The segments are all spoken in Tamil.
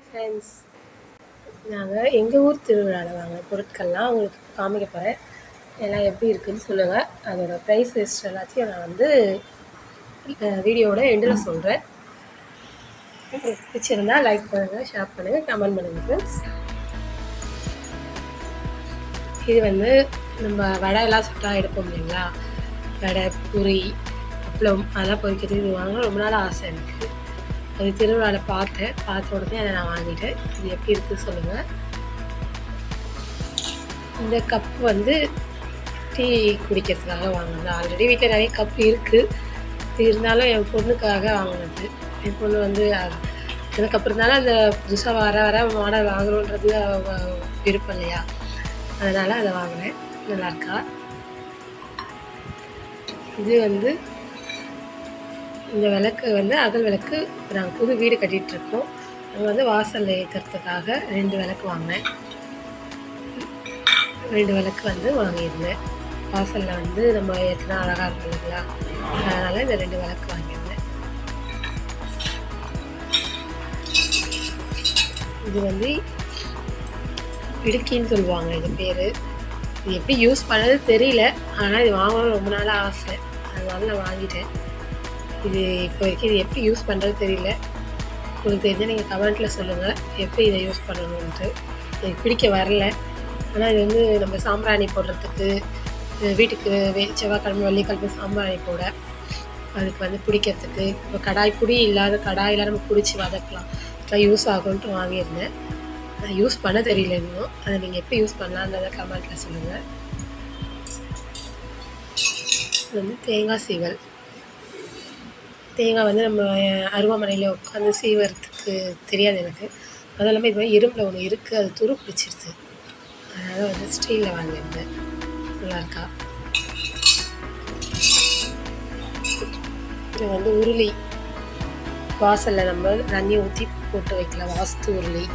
ஃப்ரெண்ட்ஸ், நாங்கள் எங்கள் ஊர் திருவிழாவில் வாங்கின பொருட்கள்லாம் உங்களுக்கு காமிக்க போகிறேன். எல்லாம் எப்படி இருக்குதுன்னு சொல்லுங்கள். அதோடய ப்ரைஸ் லிஸ்ட் எல்லாத்தையும் நான் வந்து வீடியோவோட எண்டில் சொல்கிறேன். உங்களுக்கு பிடிச்சிருந்தா லைக் பண்ணுங்கள், ஷேர் பண்ணுங்கள், கமெண்ட் பண்ணுங்கள் ஃப்ரெண்ட்ஸ். இது வந்து நம்ம வடையெல்லாம் சுட்டாக எடுப்போம் இல்லைங்களா, வடை, பூரி, அப்பளம் அதெல்லாம் பொரிக்கிறது. இது வாங்க ரொம்ப நாள் ஆசை எனக்கு. அது திருவிழாவில் பார்த்த உடனே அதை நான் வாங்கிட்டேன். இது எப்படி இருக்குதுன்னு சொல்லுங்கள். இந்த கப் வந்து டீ குடிக்கிறதுக்காக வாங்கினது. ஆல்ரெடி வீட்டில் நிறைய கப் இருக்குது. இது இருந்தாலும் என் பொண்ணுக்காக வாங்கினது. என் பொண்ணு வந்து எனக்கு அப்புறம் இருந்தாலும் அந்த புதுசாக வர மாடல் வாங்கணுன்றது விருப்பம் இல்லையா, அதனால் அதை வாங்கினேன். நல்லாயிருக்கா. இது வந்து இந்த விளக்கு வந்து அகல் விளக்கு. இப்போ நாங்கள் புது வீடு கட்டிகிட்ருக்கோம். அங்கே வந்து வாசலில் ஏற்றுறதுக்காக 2 விளக்கு வாங்கினேன். 2 விளக்கு வந்து வாங்கியிருந்தேன். வாசலில் வந்து நம்ம ஏற்றினா அழகாக இருக்கும் இல்லைங்களா, அதனால் இந்த 2 விளக்கு வாங்கியிருந்தேன். இது வந்து இடுக்கின்னு சொல்லுவாங்க இது பேர். இது எப்படி யூஸ் பண்ணது தெரியல, ஆனால் இது வாங்கணும்னு ரொம்ப நாளாக ஆசை, அதனால நான் வாங்கிட்டேன். இது இப்போ வரைக்கும் இது எப்படி யூஸ் பண்ணுறது தெரியல. உங்களுக்கு தெரிஞ்சால் நீங்கள் கமெண்ட்டில் சொல்லுங்கள் எப்படி இதை யூஸ் பண்ணணுன்ட்டு. எனக்கு பிடிக்க வரல. ஆனால் இது வந்து நம்ம சாம்பிராணி போடுறதுக்கு, வீட்டுக்கு செவ்வாய்க்கிழமை வெள்ளிக்கிழமை சாம்பிராணி போட, அதுக்கு வந்து பிடிக்கிறதுக்கு, இப்போ கடாய் புடி இல்லாத கடாயில் நம்ம பிடிச்சி வதக்கலாம், அதெல்லாம் யூஸ் ஆகும்ன்ட்டு வாங்கியிருந்தேன். அதை யூஸ் பண்ண தெரியல இன்னும். அதை நீங்கள் எப்படி யூஸ் பண்ணலான்றதை கமெண்ட்டில் சொல்லுங்கள். இது வந்து தேங்காய் சீவல். தேங்காய் வந்து நம்ம அருவாமனையில் உட்காந்து சீவறதுக்கு தெரியாது எனக்கு. அது இல்லாமல் இது மாதிரி இரும்பில் ஒன்று இருக்குது, அது துரு பிடிச்சிருது, அதனால் வந்து ஸ்டீலில் வாங்கியிருந்தேன். நல்லாயிருக்கா. இது வந்து உருளி. வாசலில் நம்ம தண்ணி ஊற்றி போட்டு வைக்கலாம், வாஸ்து உருளி.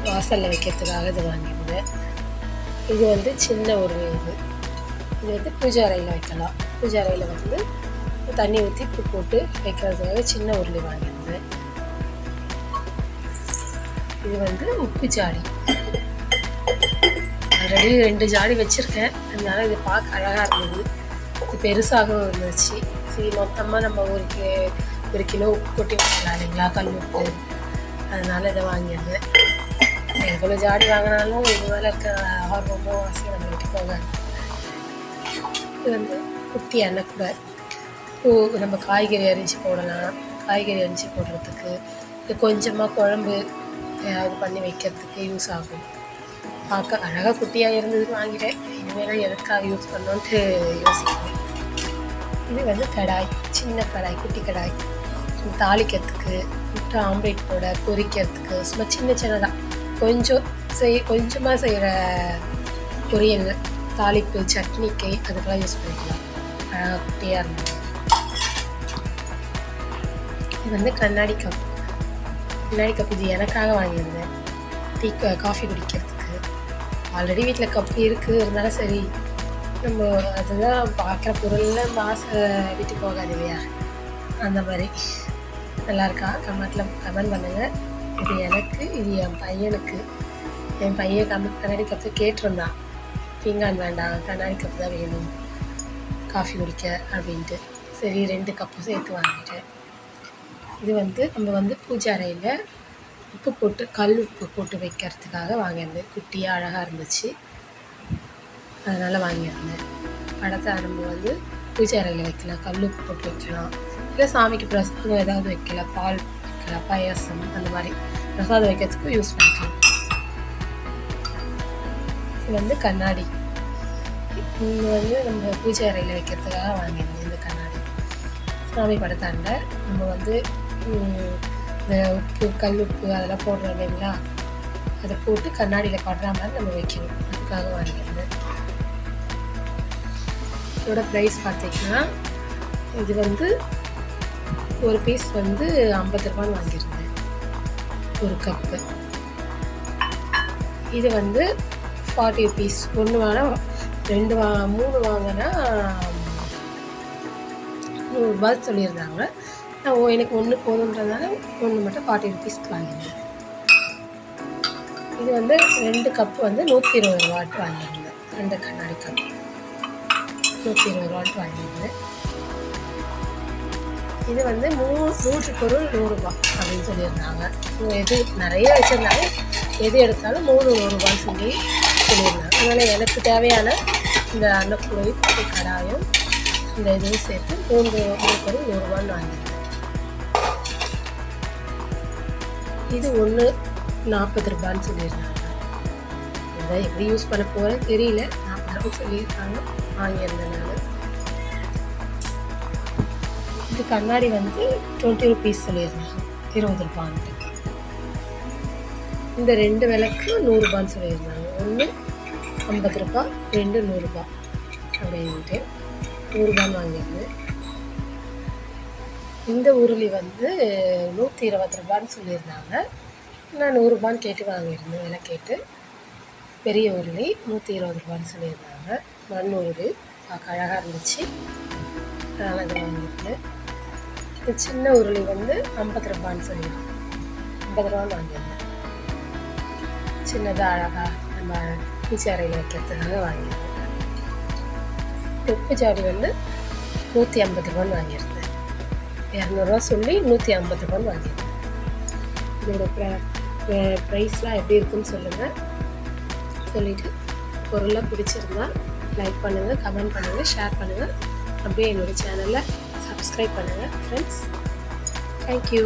வாசலில் வைக்கிறதுக்காக இது வாங்கியிருந்தேன். இது வந்து சின்ன உருளி. இது வந்து பூஜை அறையில் வைக்கலாம். பூஜை அறையில் வந்து தண்ணி ஊற்றி உப்பு போட்டு வைக்கிறதுக்காக சின்ன உருளி வாங்கியிருந்தேன். இது வந்து உப்பு ஜாடி. ஆல்ரெடி 2 ஜாடி வச்சுருக்கேன், அதனால இது பார்க்க அழகாக இருந்தது. இது பெருசாகவும் இருந்துச்சு. சரி, மொத்தமாக நம்ம ஒரு கிலோ உப்பு கொட்டி வைக்கலாம் இல்லைங்களா, கல் உப்பு, அதனால் இதை வாங்கியிருந்தேன். எவ்வளோ ஜாடி வாங்கினாலும் இது மேலே இருக்க ஆர்வமோ ஆசையும் நம்ம விட்டு போக. இது வந்து குட்டி எண்ணெய் கூட. நம்ம காய்கறி அரிஞ்சு போடலாம். காய்கறி அரிஞ்சு போடுறதுக்கு, இது கொஞ்சமாக குழம்பு ஏதாவது பண்ணி வைக்கிறதுக்கு யூஸ் ஆகும். பார்க்க அழகாக குட்டியாக இருந்ததுன்னு வாங்கிட்டேன். இனிமேல் எதுக்காக யூஸ் பண்ணோன்ட்டு யோசிக்கிறேன். இது வந்து கடாய், சின்ன கடாய், குட்டி கடாய். தாளிக்கிறதுக்கு, முட்டை ஆம்லேட் போட, பொரிக்கிறதுக்கு, சும்மா சின்னதாக கொஞ்சமாக செய்கிற பொரியல், தாளிப்பு, சட்னிக்கு அதுக்கெல்லாம் யூஸ் பண்ணிக்கலாம். அழகாக குட்டியாக இருந்தது. இது வந்து கண்ணாடி கப். இது எனக்காக வாங்கியிருந்தேன், காஃபி குடிக்கிறதுக்கு. ஆல்ரெடி வீட்டில் கப் இருக்குது, இருந்தாலும் சரி நம்ம அதுதான் பார்க்குற பொருளில் நம்ம ஆசை விட்டு போகாது இல்லையா, அந்த மாதிரி. நல்லாயிருக்கா. கமெண்ட் பண்ணுங்கள். இது எனக்கு, இது என் பையனுக்கு. என் பையன் கண்ணாடி கப்பு கேட்டிருந்தான், பீங்கான் வேண்டாம், கண்ணாடி கப்பு தான் வேணும் காஃபி குடிக்க அப்படின்ட்டு. சரி, 2 கப்பு சேர்த்து வாங்கிட்டேன். இது வந்து நம்ம வந்து பூஜை அறையில் உப்பு போட்டு, கல் உப்பு போட்டு வைக்கிறதுக்காக வாங்கியிருந்தேன். குட்டியாக அழகாக இருந்துச்சு, அதனால் வாங்கியிருந்தேன். படத்தை நம்ம வந்து பூஜை அறையில் வைக்கலாம், கல் உப்பு போட்டு வைக்கலாம், இல்லை சாமிக்கு பிரசாதம் ஏதாவது வைக்கலாம், பால் வைக்கலாம், பாயாசம், அந்த மாதிரி பிரசாதம் வைக்கிறதுக்கும் யூஸ் பண்ணிக்கலாம். இது வந்து கண்ணாடி. இது வந்து நம்ம பூஜை அறையில் வைக்கிறதுக்காக வாங்கியிருந்தேன். இந்த கண்ணாடி சாமி படத்தாண்ட நம்ம வந்து இந்த உப்பு, கல் உப்பு அதெல்லாம் போடுறோம் இல்லைங்களா, அதை போட்டு கண்ணாடியில் படுற மாதிரி நம்ம வைக்கணும், அதுக்காக வாங்கியிருந்தேன். இதோட ப்ரைஸ் பார்த்திங்கன்னா, இது வந்து ஒரு பீஸ் வந்து 50 ரூபான்னு வாங்கியிருந்தேன், ஒரு கப்பு. இது வந்து 40 பீஸ். 1 வாங்கினா 3 வாங்கினா 100 ரூபாய் சொல்லியிருந்தாங்க. நான் எனக்கு 1 போதுன்றதுனால 1 மட்டும் 40 ருபீஸ்க்கு வாங்கியிருந்தேன். இது வந்து 2 கப் வந்து 120 ரூபாய்க்கு வாங்கியிருந்தேன். 2 கண்ணாடி கப் 120 ரூபாய்க்கு வாங்கியிருந்தேன். இது வந்து 3 பொருள் 100 ரூபா அப்படின்னு சொல்லியிருந்தாங்க. எது நிறைய வச்சுருந்தாங்க, எது எடுத்தாலும் 100 ரூபான்னு சொல்லியிருந்தாங்க. அதனால் எனக்கு தேவையான இந்த அன்னக்கூடை கடாயம் இந்த இதுவும் சேர்த்து 3 பொருள் 100 ரூபான்னு வாங்கியிருந்தேன். இது ஒன்று 40 ரூபான்னு சொல்லியிருந்தாங்க. இதை எப்படி யூஸ் பண்ண போகிறேன் தெரியல. 40 ரூபா சொல்லியிருக்காங்க, வாங்கியிருந்தேன் நான். இது கண்ணாடி வந்து 20 ருபீஸ் சொல்லியிருந்தாங்க, 20 ரூபான்ட்டு. இந்த 2 விளக்கு 100 ரூபான்னு சொல்லியிருந்தாங்க. ஒன்று 50 ரூபா, 2 100 ரூபா அப்படின்ட்டு 100 ரூபான்னு வாங்கியிருந்தேன். இந்த உருளி வந்து 120 ரூபான்னு சொல்லியிருந்தாங்க. நான் 100 ரூபான்னு கேட்டு வாங்கியிருந்தேன், விலை கேட்டு. பெரிய உருளி 120 ரூபான்னு சொல்லியிருந்தாங்க. மண் உருளி பார்க்க அழகாக இருந்துச்சு, அதனால் அதை வாங்கியிருந்தேன். இந்த சின்ன உருளி வந்து 50 ரூபான்னு சொல்லியிருந்தேன், 50 ரூபான்னு வாங்கியிருந்தேன். சின்னதாக அழகாக நம்ம பூச்சி அறையில் வைக்கிறதுக்காக வாங்கியிருந்தேன். உப்பு ஜாடி வந்து 150 ரூபான்னு வாங்கியிருந்தேன். 200 ரூபா சொல்லி 150 ரூபான்னு வாங்கியிருந்தேன். இதோட ப்ரைஸ்லாம் எப்படி இருக்குன்னு சொல்லுங்கள். சொல்லிவிட்டு பொருளாக பிடிச்சிருந்தா லைக் பண்ணுங்கள், கமெண்ட் பண்ணுங்கள், ஷேர் பண்ணுங்கள். அப்படியே என்னோடய சேனலில் சப்ஸ்கிரைப் பண்ணுங்கள் ஃப்ரெண்ட்ஸ். தேங்க்யூ.